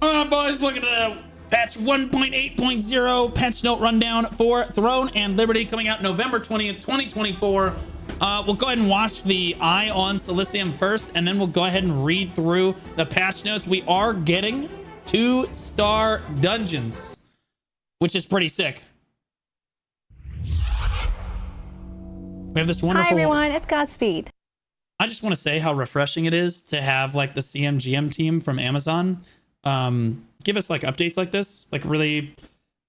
All right, boys, look at the patch 1.8.0 patch note rundown for Throne and Liberty coming out November 20th, 2024. We'll go ahead and watch the Eye on Solisium first, and then we'll go ahead and read through the patch notes. We are getting 2-star dungeons, which is pretty sick. We have this wonderful... Hi, everyone. It's Godspeed. I just want to say how refreshing it is to have like the CMGM team from Amazon give us like updates like this, like really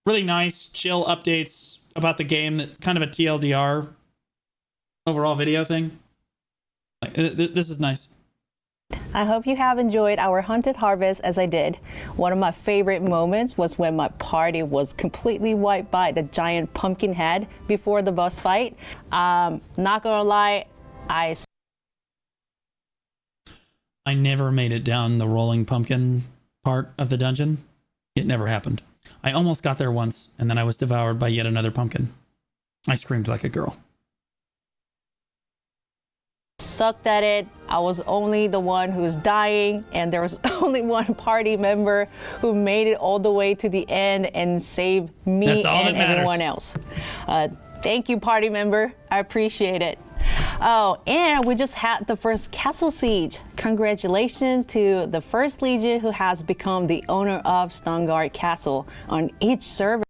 nice chill updates about the game, that kind of a TLDR overall video thing. Like this is nice. I hope you have enjoyed our Haunted Harvest as I did. One of my favorite moments was when my party was completely wiped by the giant pumpkin head before the boss fight. Not gonna lie, I never made it down the rolling pumpkin part of the dungeon. It never happened. I almost got there once, and then I was devoured by yet another pumpkin. I screamed like a girl. sucked at it. I was only the one who's dying, and there was only one party member who made it all the way to the end and saved me and everyone else. Thank you, party member. I appreciate it. Oh, and we just had the first castle siege. Congratulations to the first Legion who has become the owner of Stungard Castle on each server.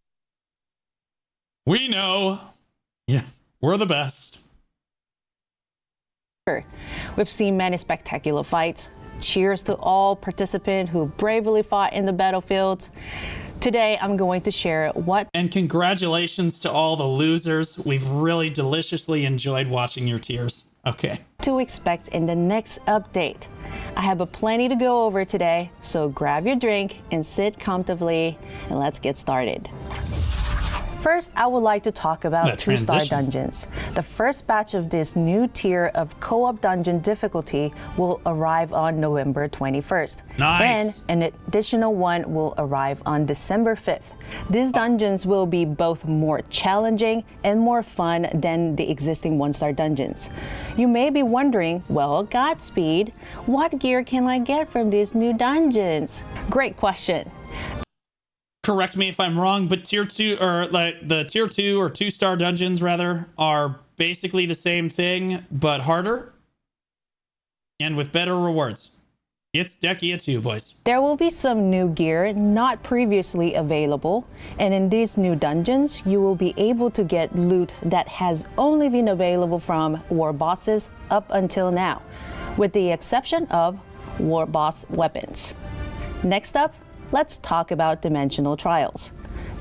We know. Yeah, we're the best. We've seen many spectacular fights. Cheers to all participants who bravely fought in the battlefields. Today, I'm going to share what... And congratulations to all the losers. We've really deliciously enjoyed watching your tears. Okay. ...to expect in the next update. I have a plenty to go over today, so grab your drink and sit comfortably, and let's get started. First, I would like to talk about two-star dungeons. The first batch of this new tier of co-op dungeon difficulty will arrive on November 21st. Nice. Then an additional one will arrive on December 5th. These dungeons will be both more challenging and more fun than the existing one-star dungeons. You may be wondering, well, Godspeed, what gear can I get from these new dungeons? Great question. Correct me if I'm wrong, but tier 2 or like the tier 2 or 2-star dungeons rather are basically the same thing but harder and with better rewards. It's Dekia 2, boys. There will be some new gear not previously available, and in these new dungeons you will be able to get loot that has only been available from war bosses up until now, with the exception of war boss weapons. Next up, let's talk about Dimensional Trials.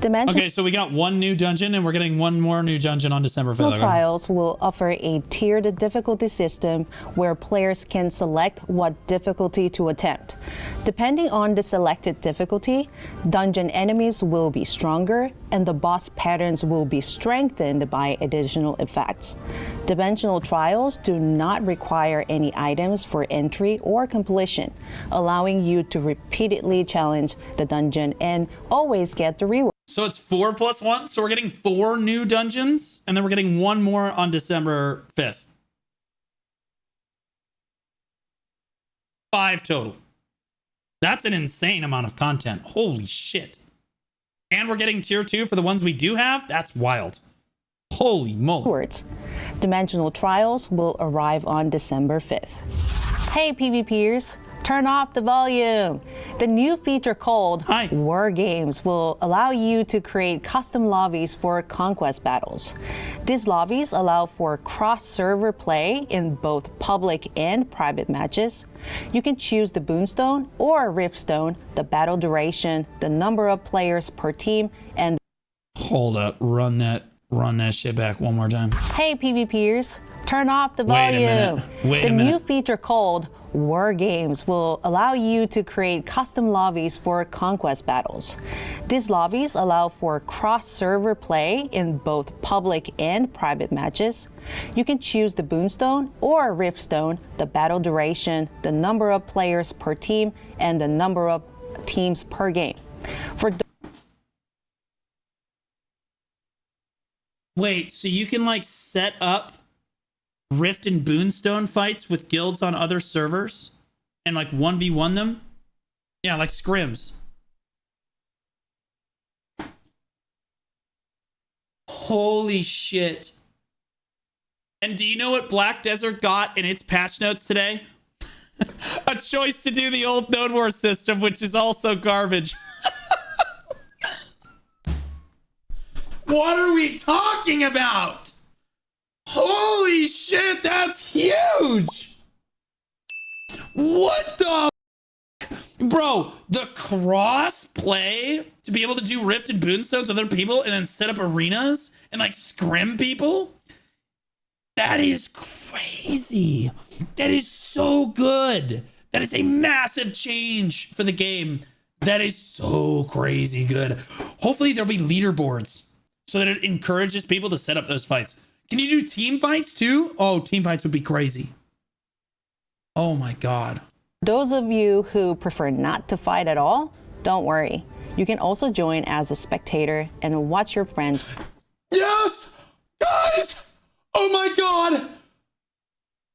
Okay, so we got one new dungeon and we're getting one more new dungeon on December 5th. Trials will offer a tiered difficulty system where players can select what difficulty to attempt. Depending on the selected difficulty, dungeon enemies will be stronger and the boss patterns will be strengthened by additional effects. Dimensional Trials do not require any items for entry or completion, allowing you to repeatedly challenge the dungeon and always get the reward. So it's 4 plus 1, so we're getting 4 new dungeons, and then we're getting one more on December 5th. 5 total. That's an insane amount of content. Holy shit. And we're getting tier 2 for the ones we do have? That's wild. Holy moly. Dimensional Trials will arrive on December 5th. Hey PvPers, turn off the volume. The new feature called War Games will allow you to create custom lobbies for Conquest battles. These lobbies allow for cross-server play in both public and private matches. You can choose the Boonstone or Riftstone, the battle duration, the number of players per team, and... Hold up, run that shit back one more time. Hey PvPers, turn off the volume. Wait a minute. The new feature called War Games will allow you to create custom lobbies for Conquest battles. These lobbies allow for cross-server play in both public and private matches. You can choose the Boonstone or Riftstone, the battle duration, the number of players per team, and the number of teams per game. Wait, so you can like set up Rift and Boonstone fights with guilds on other servers and like 1v1 them? Yeah, like scrims. Holy shit. And do you know what Black Desert got in its patch notes today? A choice to do the old Node War system, which is also garbage. What are we talking about? Holy shit, that's huge. What the bro, the cross play to be able to do Rift and Boonstones with other people and then set up arenas and like scrim people. That is crazy. That is so good. That is a massive change for the game. That is so crazy good. Hopefully there'll be leaderboards so that it encourages people to set up those fights. Can you do team fights too? Oh, team fights would be crazy. Oh my God. Those of you who prefer not to fight at all, don't worry. You can also join as a spectator and watch your friends. Yes! Guys! Oh my God!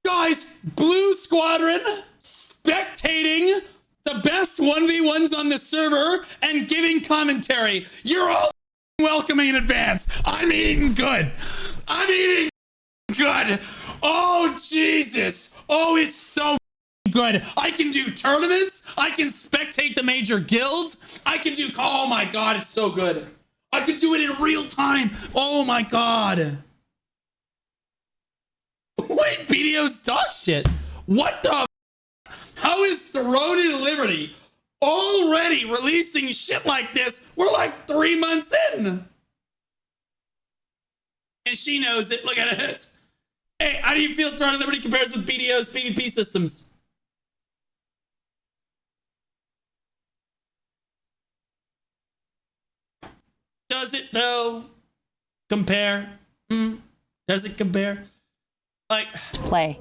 Guys, Blue Squadron spectating the best 1v1s on the server and giving commentary. You're all welcoming in advance. I'm eating good. I'm eating good. Oh, Jesus. Oh, it's so good. I can do tournaments. I can spectate the major guilds. I can do, oh my God, it's so good. I can do it in real time. Oh my God. Wait, BDO's dog shit. What the? How is Throne and Liberty already releasing shit like this? We're like 3 months in. And she knows it. Look at it. Hey, how do you feel Throne and Liberty compares with BDO's PvP systems? Does it though? Compare? Does it compare? Like, play.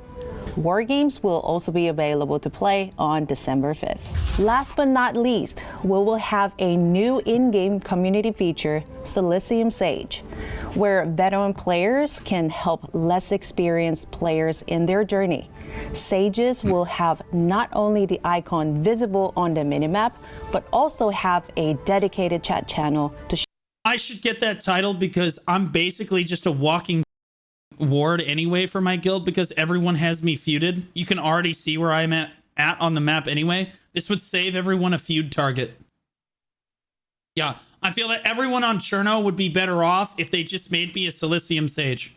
War games will also be available to play on December 5th. Last but not least, we will have a new in-game community feature, Solisium Sage, where veteran players can help less experienced players in their journey. Sages will have not only the icon visible on the minimap, but also have a dedicated chat channel to I should get that title because I'm basically just a walking ward anyway for my guild because everyone has me feuded. You can already see where I'm at on the map anyway. This would save everyone a feud target. Yeah, I feel that everyone on Cherno would be better off if they just made me a Solisium Sage.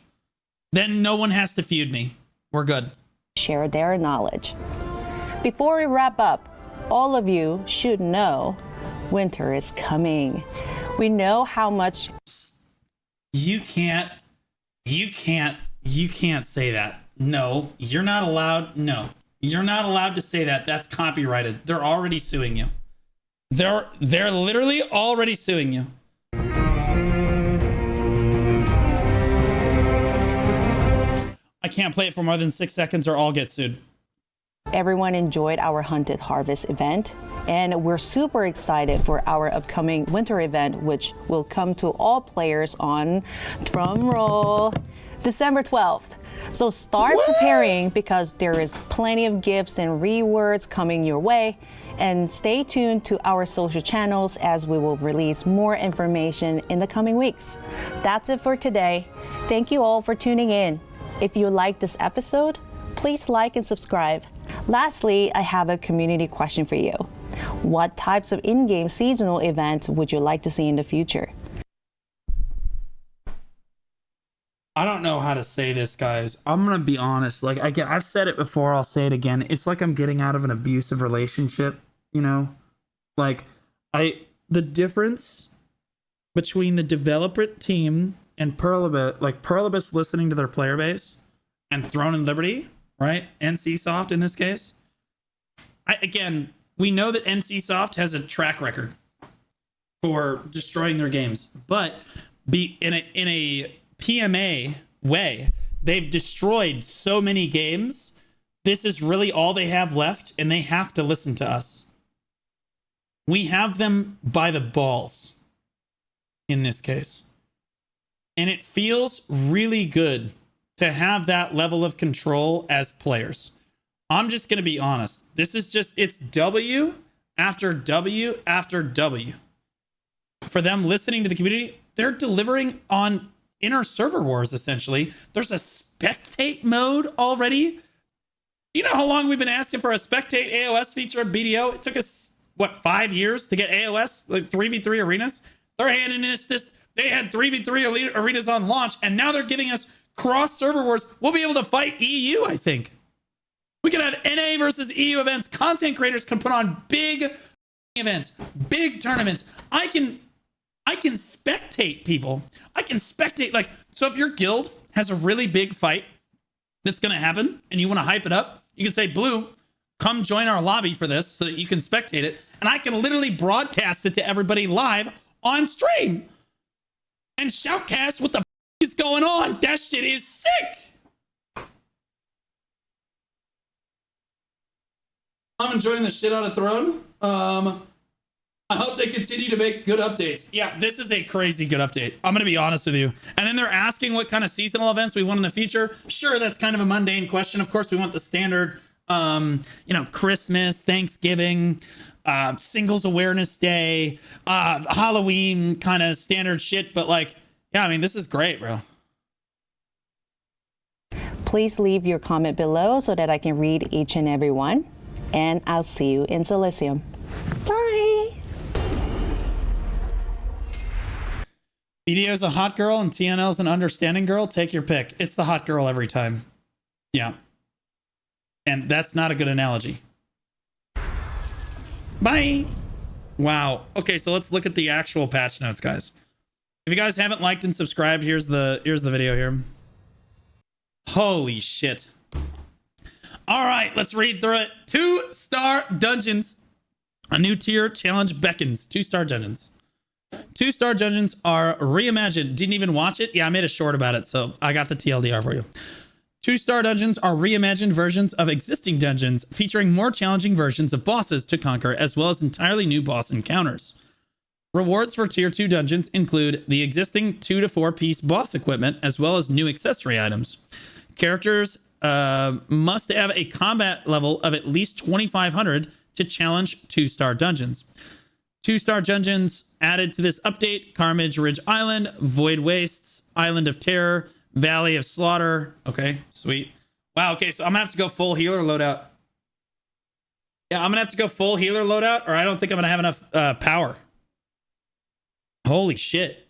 Then no one has to feud me. We're good. Share their knowledge. Before we wrap up, all of you should know winter is coming. We know how much... You can't say that. No, you're not allowed. No, you're not allowed to say that. That's copyrighted. They're already suing you. They're literally already suing you. I can't play it for more than 6 seconds or I'll get sued. Everyone enjoyed our Hunted Harvest event, and we're super excited for our upcoming winter event, which will come to all players on, drum roll, December 12th. So start preparing because there is plenty of gifts and rewards coming your way, and stay tuned to our social channels as we will release more information in the coming weeks. That's it for today. Thank you all for tuning in. If you liked this episode, please like and subscribe. Lastly, I have a community question for you. What types of in-game seasonal events would you like to see in the future? I don't know how to say this, guys. I'm gonna be honest. Like, I've said it before, I'll say it again. It's like I'm getting out of an abusive relationship, you know? Like, the difference between the developer team and Perlibus listening to their player base and Throne and Liberty, right? NCSoft in this case. Again, we know that NCSoft has a track record for destroying their games, but in a PMA way, they've destroyed so many games. This is really all they have left, and they have to listen to us. We have them by the balls in this case. And it feels really good to have that level of control as players. I'm just going to be honest. This is just, it's W after W after W. For them listening to the community, they're delivering on Interserver wars, essentially. There's a spectate mode already. Do you know how long we've been asking for a spectate AOS feature in BDO? It took us, what, 5 years to get AOS, like 3v3 arenas? They're handing us this. They had 3v3 arenas on launch, and now they're giving us cross server wars. We'll be able to fight EU, I think. We can have NA versus EU events. Content creators can put on big events, big tournaments. I can spectate people. I can spectate, like, so if your guild has a really big fight that's going to happen and you want to hype it up, you can say, Blue, come join our lobby for this so that you can spectate it. And I can literally broadcast it to everybody live on stream and shoutcast what the is going on. That shit is sick. I'm enjoying the shit out of Throne. I hope they continue to make good updates. Yeah, this is a crazy good update. I'm going to be honest with you. And then they're asking what kind of seasonal events we want in the future. Sure, that's kind of a mundane question. Of course, we want the standard, Christmas, Thanksgiving, Singles Awareness Day, Halloween kind of standard shit. But like, yeah, I mean, this is great, bro. Please leave your comment below so that I can read each and every one. And I'll see you in Solisium. Bye. BDO's a hot girl and TNL's an understanding girl. Take your pick. It's the hot girl every time. Yeah. And that's not a good analogy. Bye. Wow. Okay, so let's look at the actual patch notes, guys. If you guys haven't liked and subscribed, here's the video here. Holy shit. All right, let's read through it. 2-star dungeons. A new tier challenge beckons. 2-star dungeons. 2-star dungeons are reimagined. Didn't even watch it? Yeah, I made a short about it, so I got the TLDR for you. 2-star dungeons are reimagined versions of existing dungeons, featuring more challenging versions of bosses to conquer, as well as entirely new boss encounters. Rewards for Tier 2 dungeons include the existing 2 to 4 piece boss equipment, as well as new accessory items. Characters must have a combat level of at least 2,500 to challenge 2-star dungeons. 2-star dungeons added to this update: Carmage Ridge Island, Void Wastes, Island of Terror, Valley of Slaughter. Okay, sweet. Wow, okay, so I'm gonna have to go full healer loadout. Yeah, I'm gonna have to go full healer loadout, or I don't think I'm gonna have enough power. Holy shit.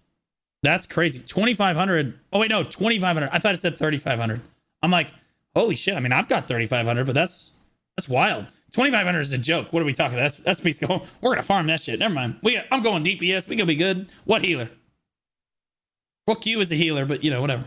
That's crazy. 2,500. Oh, wait, no, 2,500. I thought it said 3,500. I'm like, holy shit. I mean, I've got 3,500, but that's wild. 2,500 is a joke. What are we talking about? That's piece going. We're gonna farm that shit. Never mind. I'm going DPS. We gonna be good. What healer? Well, Q is a healer, but you know, whatever.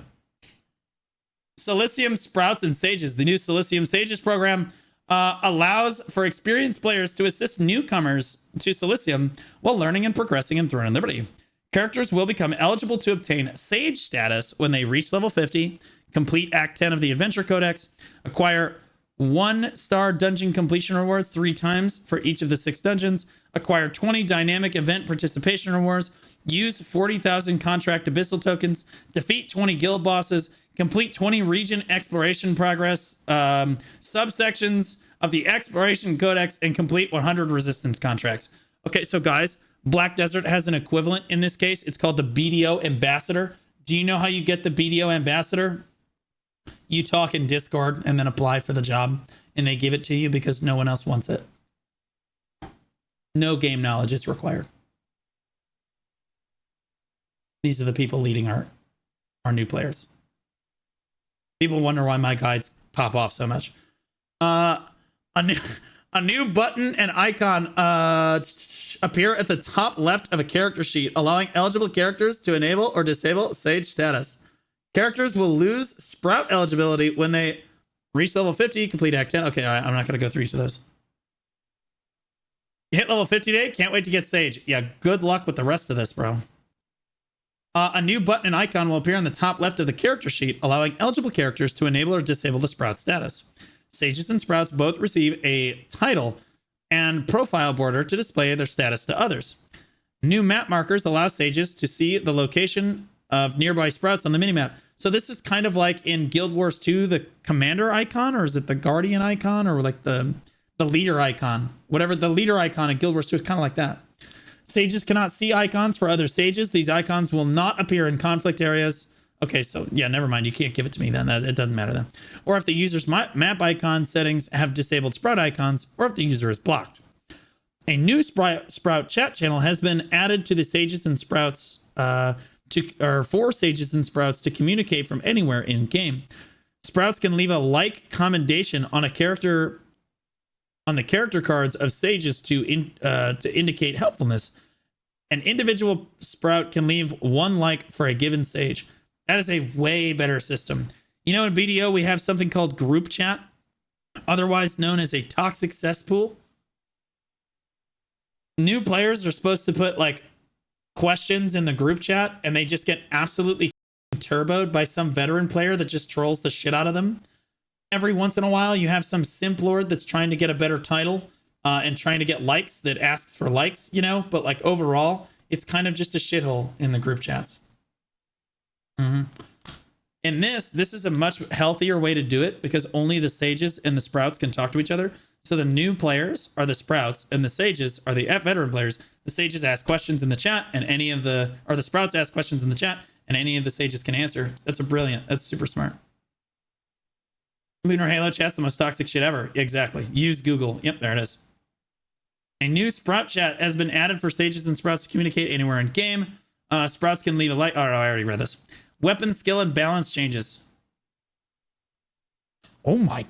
Solisium Sprouts and Sages. The new Solisium Sages program allows for experienced players to assist newcomers to Solisium while learning and progressing in Throne and Liberty. Characters will become eligible to obtain Sage status when they reach level 50, complete Act 10 of the Adventure Codex, acquire 1-star dungeon completion rewards 3 times for each of the 6 dungeons, acquire 20 dynamic event participation rewards, use 40,000 contract abyssal tokens, defeat 20 guild bosses, complete 20 region exploration progress subsections of the exploration codex, and complete 100 resistance contracts. Okay, so guys, Black Desert has an equivalent in this case. It's called the BDO Ambassador. Do you know how you get the BDO Ambassador? You talk in Discord and then apply for the job, and they give it to you because no one else wants it. No game knowledge is required. These are the people leading our new players. People wonder why my guides pop off so much. A new button and icon appear at the top left of a character sheet, allowing eligible characters to enable or disable Sage status. Characters will lose Sprout eligibility when they reach level 50, complete Act 10. Okay, all right, I'm not going to go through each of those. Hit level 50 today. Can't wait to get Sage. Yeah, good luck with the rest of this, bro. A new button and icon will appear on the top left of the character sheet, allowing eligible characters to enable or disable the Sprout status. Sages and Sprouts both receive a title and profile border to display their status to others. New map markers allow Sages to see the location of nearby Sprouts on the minimap. So this is kind of like in Guild Wars 2, the commander icon, or is it the guardian icon, or like the leader icon? Whatever, the leader icon in Guild Wars 2 is kind of like that. Sages cannot see icons for other sages. These icons will not appear in conflict areas Okay, so yeah, never mind. You can't give it to me then. It doesn't matter then. Or if the user's map icon settings have disabled sprout icons, or if the user is blocked. A new Sprout chat channel has been added to the Sages and Sprouts for Sages and Sprouts to communicate from anywhere in game. Sprouts can leave a like commendation on the character cards of Sages to indicate helpfulness. An individual Sprout can leave one like for a given Sage. That is a way better system. You know, in BDO, we have something called group chat, otherwise known as a toxic cesspool. New players are supposed to put like questions in the group chat, and they just get absolutely turboed by some veteran player that just trolls the shit out of them. Every once in a while, you have some simp lord that's trying to get a better title and trying to get likes that asks for likes, you know, but like overall, it's kind of just a shithole in the group chats. And this is a much healthier way to do it because only the Sages and the Sprouts can talk to each other. So the new players are the Sprouts and the Sages are the veteran players. The Sages ask questions in the chat and the Sprouts ask questions in the chat and any of the Sages can answer. That's that's super smart. Lunar Halo chat's the most toxic shit ever. Exactly. Use Google. Yep, there it is. A new Sprout chat has been added for Sages and Sprouts to communicate anywhere in game. Sprouts can leave a like. Oh, no, I already read this. Weapon skill and balance changes. Oh my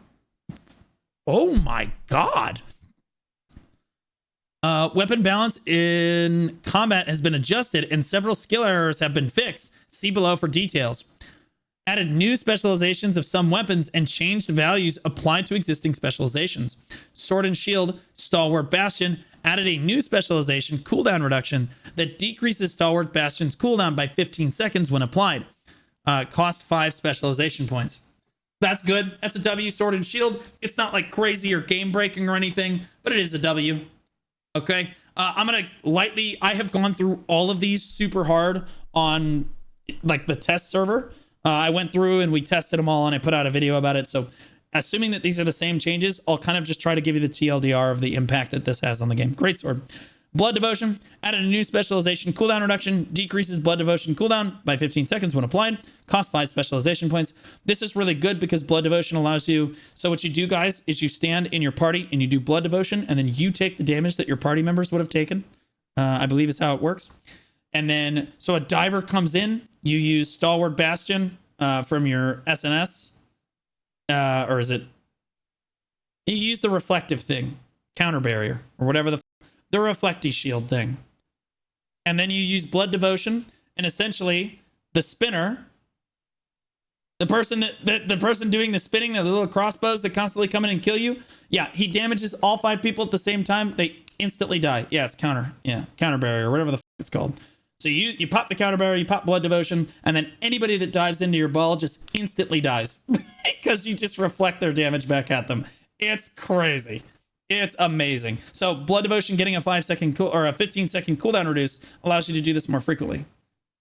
god. Weapon balance in combat has been adjusted and several skill errors have been fixed. See below for details. Added new specializations of some weapons and changed values applied to existing specializations. Sword and Shield, Stalwart Bastion added a new specialization, cooldown reduction, that decreases Stalwart Bastion's cooldown by 15 seconds when applied. Cost 5 specialization points. That's good. That's a W. Sword and Shield. It's not like crazy or game breaking or anything, but it is a W. Okay. I'm going to lightly, I have gone through all of these super hard on like the test server. I went through and we tested them all and I put out a video about it. So assuming that these are the same changes, I'll kind of just try to give you the TLDR of the impact that this has on the game. Greatsword. Blood Devotion added a new specialization, cooldown reduction, decreases Blood Devotion cooldown by 15 seconds when applied, cost 5 specialization points. This is really good because Blood Devotion allows you, so what you do guys is you stand in your party and you do Blood Devotion and then you take the damage that your party members would have taken. I believe is how it works. And then, so a diver comes in, you use Stalwart Bastion from your SNS, or is it, you use the reflective thing, counter barrier, or whatever the reflecty shield thing. And then you use Blood Devotion, and essentially the spinner, the person the person doing the spinning, the little crossbows that constantly come in and kill you, yeah, he damages all 5 people at the same time. They instantly die. Yeah, it's counter barrier, or whatever the it's called. So you pop the counter barrier, you pop Blood Devotion, and then anybody that dives into your ball just instantly dies because you just reflect their damage back at them. It's crazy. It's amazing. So Blood Devotion getting a 5-second or a 15-second cooldown reduce allows you to do this more frequently.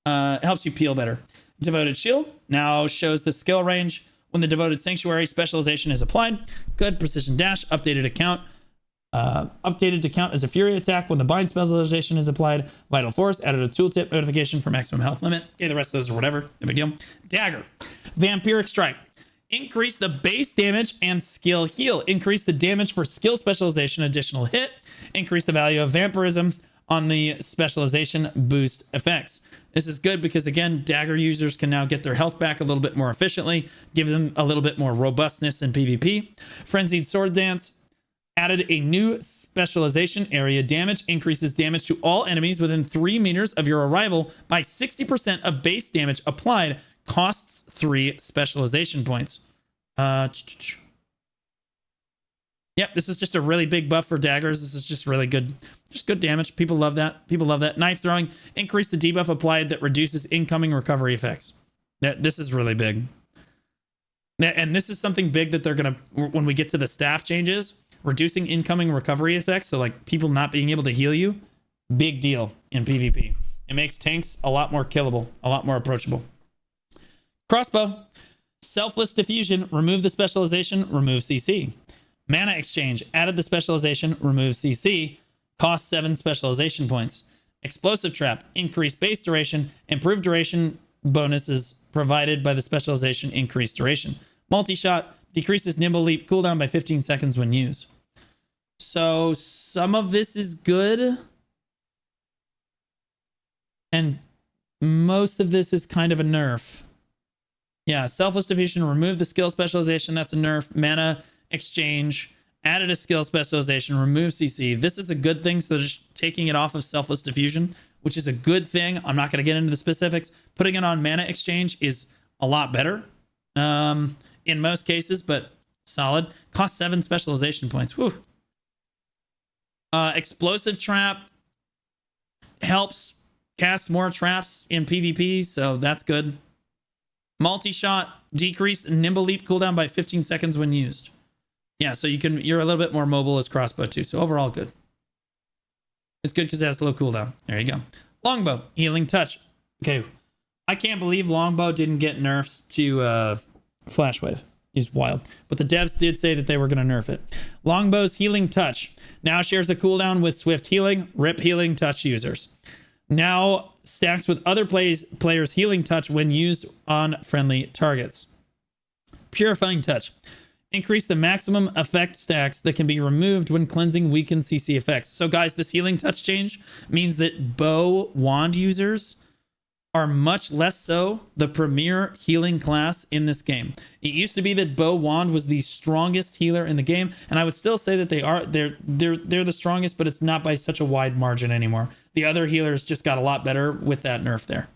It helps you peel better. Devoted Shield now shows the skill range when the Devoted Sanctuary specialization is applied. Good. Precision Dash updated account. Updated to count as a Fury attack when the Bind specialization is applied. Vital Force added a tooltip notification for maximum health limit. Okay, the rest of those are whatever. No big deal. Dagger. Vampiric Strike. Increase the base damage and skill heal. Increase the damage for skill specialization, additional hit. Increase the value of vampirism on the specialization boost effects. This is good because, again, Dagger users can now get their health back a little bit more efficiently, give them a little bit more robustness in PvP. Frenzied Sword Dance added a new specialization. Area damage increases damage to all enemies within 3 meters of your arrival by 60% of base damage applied. Costs 3 specialization points. Yep, this is just a really big buff for daggers. This is just really good. Just good damage. People love that. People love that. Knife throwing. Increase the debuff applied that reduces incoming recovery effects. This is really big. And this is something big that they're going to, when we get to the staff changes, reducing incoming recovery effects. So like people not being able to heal you. Big deal in PvP. It makes tanks a lot more killable, a lot more approachable. Crossbow. Selfless Diffusion. Remove the specialization. Remove CC. Mana Exchange. Added the specialization. Remove CC. Cost 7 specialization points. Explosive Trap. Increase base duration. Improve duration bonuses provided by the specialization increase duration. Multi-shot decreases nimble leap cooldown by 15 seconds when used. So some of this is good. And most of this is kind of a nerf. Yeah, selfless diffusion, remove the skill specialization. That's a nerf. Mana exchange, added a skill specialization, remove CC. This is a good thing. So they're just taking it off of selfless diffusion, which is a good thing. I'm not going to get into the specifics. Putting it on mana exchange is a lot better in most cases, but solid. Cost 7 specialization points. Whew. Explosive trap helps cast more traps in PvP, so that's good. Multi-shot decrease nimble leap cooldown by 15 seconds when used. Yeah, so you're a little bit more mobile as crossbow too. So overall good. It's good because it has low cooldown. There you go. Longbow, healing touch. Okay, I can't believe Longbow didn't get nerfs to Flash Wave. He's wild. But the devs did say that they were going to nerf it. Longbow's healing touch now shares a cooldown with swift healing, rip healing touch users. Now stacks with other players' healing touch when used on friendly targets. Purifying touch. Increase the maximum effect stacks that can be removed when cleansing weakened CC effects. So guys, this healing touch change means that bow wand users are much less so the premier healing class in this game. It used to be that bow wand was the strongest healer in the game, and I would still say that they're the strongest, but it's not by such a wide margin anymore. The other healers just got a lot better with that nerf there.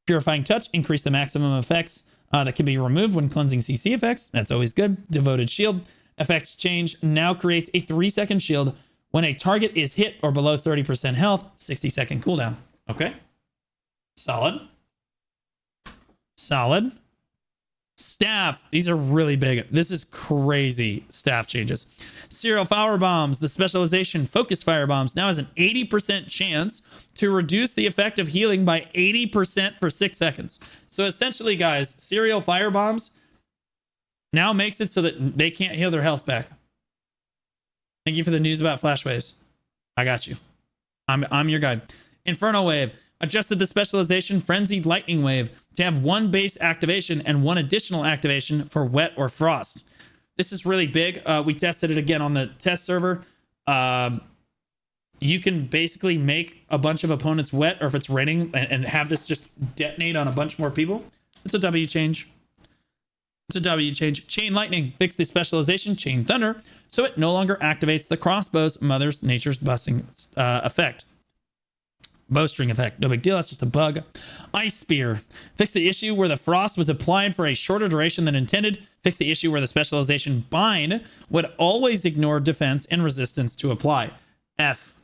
Purifying touch, increase the maximum effects that can be removed when cleansing CC effects. That's always good. Devoted shield effects change now creates a 3-second shield when a target is hit or below 30% health, 60-second cooldown. Okay. Solid. Solid. Staff. These are really big. This is crazy staff changes. Serial fire bombs. The specialization focus fire bombs now has an 80% chance to reduce the effect of healing by 80% for 6 seconds. So essentially, guys, serial fire bombs now makes it so that they can't heal their health back. Thank you for the news about flash waves. I got you. I'm your guide. Infernal wave. Adjusted the specialization Frenzied Lightning Wave to have 1 base activation and 1 additional activation for wet or frost. This is really big. We tested it again on the test server. You can basically make a bunch of opponents wet, or if it's raining, and have this just detonate on a bunch more people. It's a W change. It's a W change. Chain Lightning. Fix the specialization Chain Thunder so it no longer activates the crossbow's Mother's Nature's busting effect. Bowstring effect. No big deal. That's just a bug. Ice Spear. Fix the issue where the frost was applied for a shorter duration than intended. Fix the issue where the specialization Bind would always ignore defense and resistance to apply. F.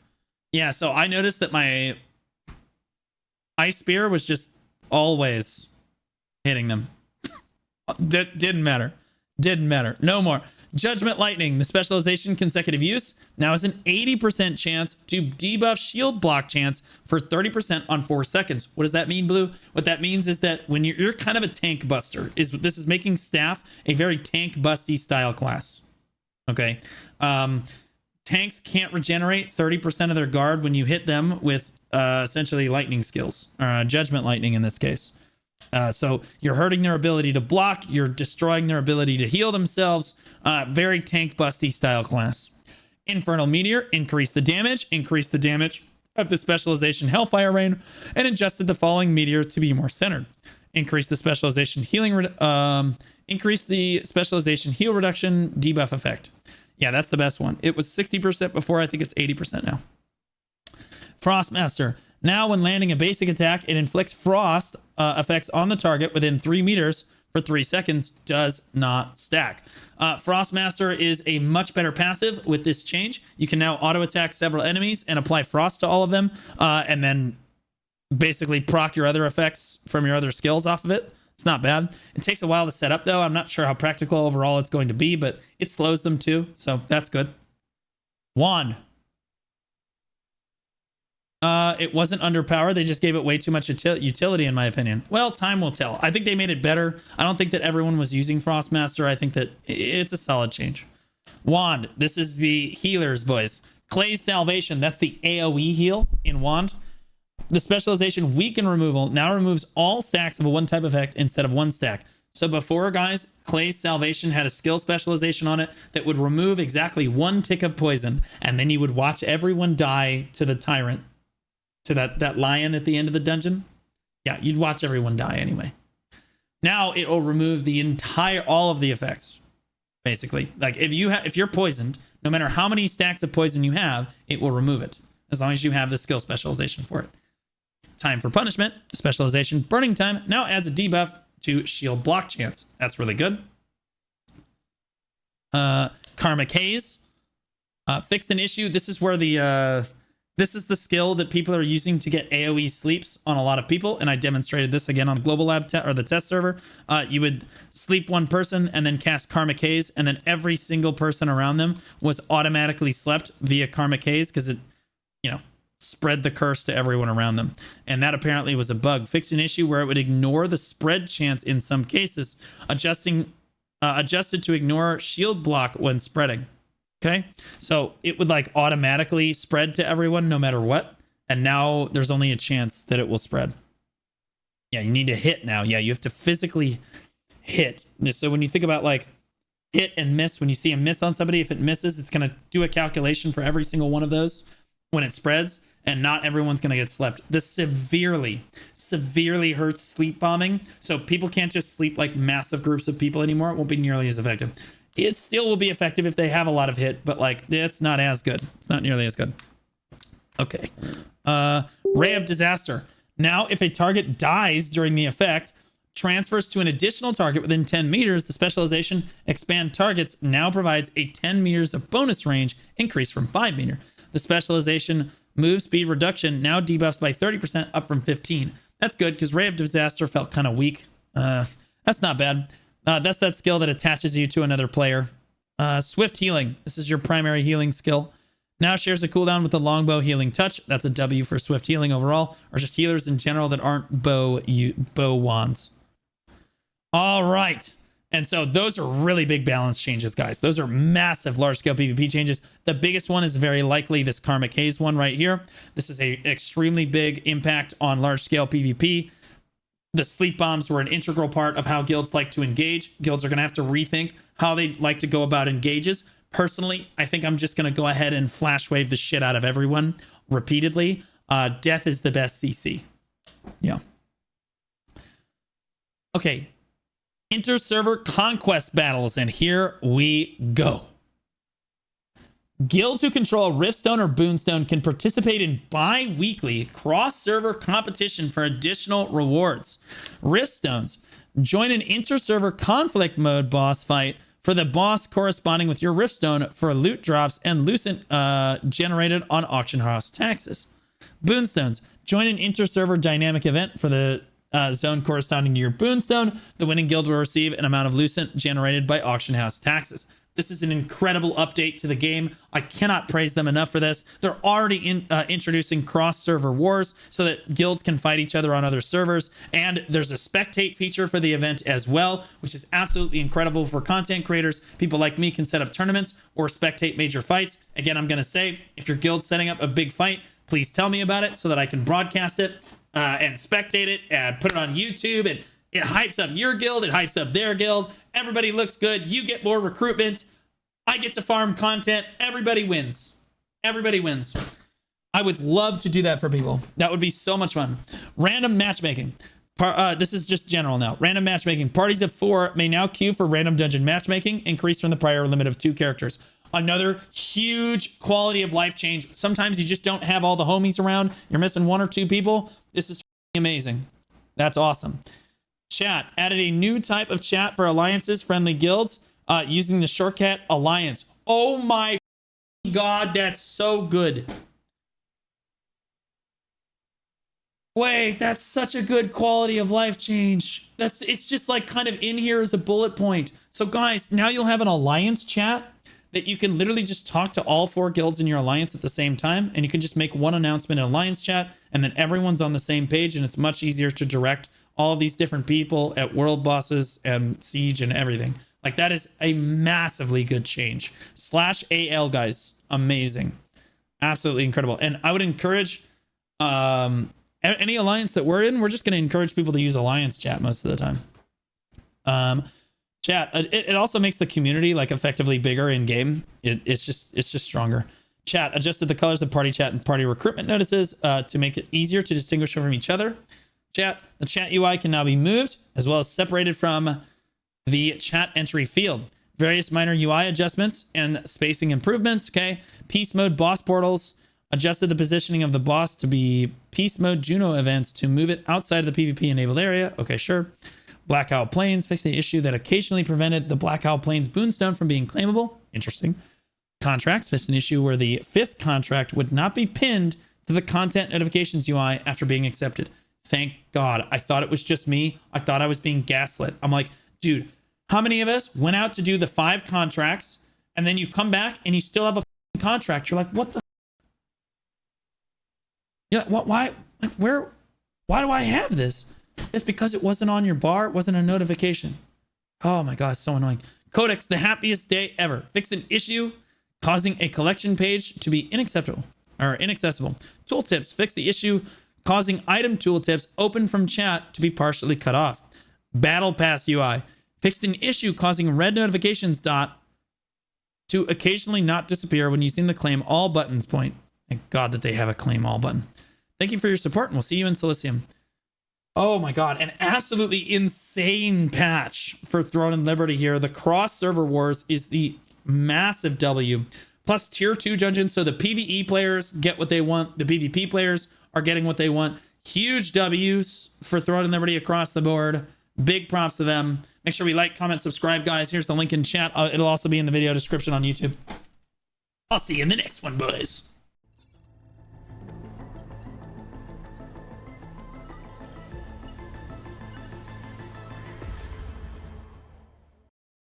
Yeah, so I noticed that my Ice Spear was just always hitting them. Didn't matter. Didn't matter. No more. Judgment Lightning. The specialization consecutive use now has an 80% chance to debuff shield block chance for 30% on 4 seconds. What does that mean, Blue? What that means is that when you're kind of a tank buster, this is making staff a very tank busty style class. Okay. Tanks can't regenerate 30% of their guard when you hit them with essentially lightning skills, or Judgment Lightning in this case. So you're hurting their ability to block, you're destroying their ability to heal themselves. Very tank busty style class. Infernal Meteor. Increase the damage of the specialization Hellfire Rain, and adjusted the falling meteor to be more centered. Increase the specialization increase the specialization heal reduction debuff effect. Yeah, that's the best one. It was 60% before. I think it's 80% now. Frostmaster. Now, when landing a basic attack, it inflicts frost effects on the target within 3 meters for 3 seconds. Does not stack. Frostmaster is a much better passive with this change. You can now auto-attack several enemies and apply frost to all of them, and then basically proc your other effects from your other skills off of it. It's not bad. It takes a while to set up, though. I'm not sure how practical overall it's going to be, but it slows them too, so that's good. Wand. It wasn't underpowered. They just gave it way too much utility, in my opinion. Well, time will tell. I think they made it better. I don't think that everyone was using Frostmaster. I think that it's a solid change. Wand. This is the healers, boys. Clay's Salvation. That's the AoE heal in Wand. The specialization weaken removal now removes all stacks of a one type effect instead of one stack. So before, guys, Clay's Salvation had a skill specialization on it that would remove exactly one tick of poison, and then you would watch everyone die to the tyrant, to that lion at the end of the dungeon. Yeah, you'd watch everyone die anyway. Now it will remove all of the effects, basically. Like if you're poisoned, no matter how many stacks of poison you have, it will remove it as long as you have the skill specialization for it. Time for punishment specialization. Burning time now adds a debuff to shield block chance. That's really good. Karmic Haze fixed an issue. This is where this is the skill that people are using to get AoE sleeps on a lot of people, and I demonstrated this again on Global Lab or the test server. You would sleep one person and then cast Karmic Haze, and then every single person around them was automatically slept via Karmic Haze because it, spread the curse to everyone around them. And that apparently was a bug. Fixed an issue where it would ignore the spread chance in some cases, adjusted to ignore shield block when spreading. Okay, so it would like automatically spread to everyone no matter what, and now there's only a chance that it will spread. Yeah, you need to hit now. Yeah, you have to physically hit. So when you think about like hit and miss, when you see a miss on somebody, if it misses, it's going to do a calculation for every single one of those when it spreads, and not everyone's going to get slept. This severely hurts sleep bombing, so people can't just sleep like massive groups of people anymore. It won't be nearly as effective. It still will be effective if they have a lot of hit, but like it's not as good. It's not nearly as good. Okay. Ray of Disaster. Now, if a target dies during the effect, transfers to an additional target within 10 meters, the specialization expand targets now provides a 10 meters of bonus range increase from 5 meter. The specialization move speed reduction now debuffs by 30% up from 15. That's good because Ray of Disaster felt kind of weak. That's not bad. That's that skill that attaches you to another player. Swift Healing. This is your primary healing skill. Now shares a cooldown with the Longbow Healing Touch. That's a W for Swift Healing overall, or just healers in general that aren't bow wands. All right. And so those are really big balance changes, guys. Those are massive large-scale PvP changes. The biggest one is very likely this Karmic Haze one right here. This is an extremely big impact on large-scale PvP. The sleep bombs were an integral part of how guilds like to engage. Guilds are going to have to rethink how they like to go about engages. Personally, I think I'm just going to go ahead and flash wave the shit out of everyone repeatedly. Death is the best CC. Yeah. Okay. Interserver Conquest battles, and here we go. Guilds who control Riftstone or Boonstone can participate in bi-weekly cross-server competition for additional rewards. Riftstones. Join an inter-server conflict mode boss fight for the boss corresponding with your Riftstone for loot drops and lucent generated on auction house taxes. Boonstones. Join an inter-server dynamic event for the zone corresponding to your Boonstone. The winning guild will receive an amount of lucent generated by auction house taxes. This is an incredible update to the game. I cannot praise them enough for this. They're already introducing cross-server wars so that guilds can fight each other on other servers. And there's a spectate feature for the event as well, which is absolutely incredible for content creators. People like me can set up tournaments or spectate major fights. Again, I'm going to say, if your guild's setting up a big fight, please tell me about it so that I can broadcast it and spectate it and put it on YouTube, and it hypes up your guild, it hypes up their guild, everybody looks good, you get more recruitment, I get to farm content, everybody wins. Everybody wins. I would love to do that for people. That would be so much fun. Random matchmaking. This is just general now. Random matchmaking. Parties of 4 may now queue for random dungeon matchmaking, increased from the prior limit of 2 characters. Another huge quality of life change. Sometimes you just don't have all the homies around. You're missing 1 or 2 people. This is amazing. That's awesome. Chat. Added a new type of chat for alliances, friendly guilds, using the shortcut alliance. Oh my God, that's so good. Wait, that's such a good quality of life change. It's just like kind of in here as a bullet point. So guys, now you'll have an alliance chat that you can literally just talk to all 4 guilds in your alliance at the same time, and you can just make one announcement in alliance chat, and then everyone's on the same page, and it's much easier to direct all of these different people at world bosses and siege and everything. Like, that is a massively good change. /AL, guys, amazing, absolutely incredible. And I would encourage Any alliance that we're in, we're just going to encourage people to use alliance chat most of the time. Chat, it also makes the community like effectively bigger in game. It's just stronger. Chat, adjusted the colors of party chat and party recruitment notices to make it easier to distinguish from each other. Chat, the chat UI can now be moved as well as separated from the chat entry field. Various minor UI adjustments and spacing improvements. Okay. Peace mode boss portals. Adjusted the positioning of the boss to be peace mode Juno events to move it outside of the PvP enabled area. Okay, sure. Black Owl Plains fixed the issue that occasionally prevented the Black Owl Plains boonstone from being claimable. Interesting. Contracts fixed an issue where the 5th contract would not be pinned to the content notifications UI after being accepted. Thank God. I thought it was just me. I thought I was being gaslit. I'm like, dude, how many of us went out to do the 5 contracts and then you come back and you still have a contract? You're like, what the? Yeah, what? Why? Where? Why do I have this? It's because it wasn't on your bar. It wasn't a notification. Oh my God, it's so annoying. Codex, the happiest day ever. Fixed an issue causing a collection page to be inaccessible. Tooltips, fixed the issue causing item tooltips open from chat to be partially cut off. Battle Pass UI, fixed an issue causing red notifications dot to occasionally not disappear when using the claim all buttons point. Thank God that they have a claim all button. Thank you for your support, and we'll see you in Solisium. Oh my God, an absolutely insane patch for Throne and Liberty here. The cross server wars is the massive W. Plus tier 2 dungeons, so the PvE players get what they want. The PvP players are getting what they want. Huge W's for Throne and Liberty across the board. Big props to them. Make sure we like, comment, subscribe, guys. Here's the link in chat. It'll also be in the video description on YouTube. I'll see you in the next one, boys.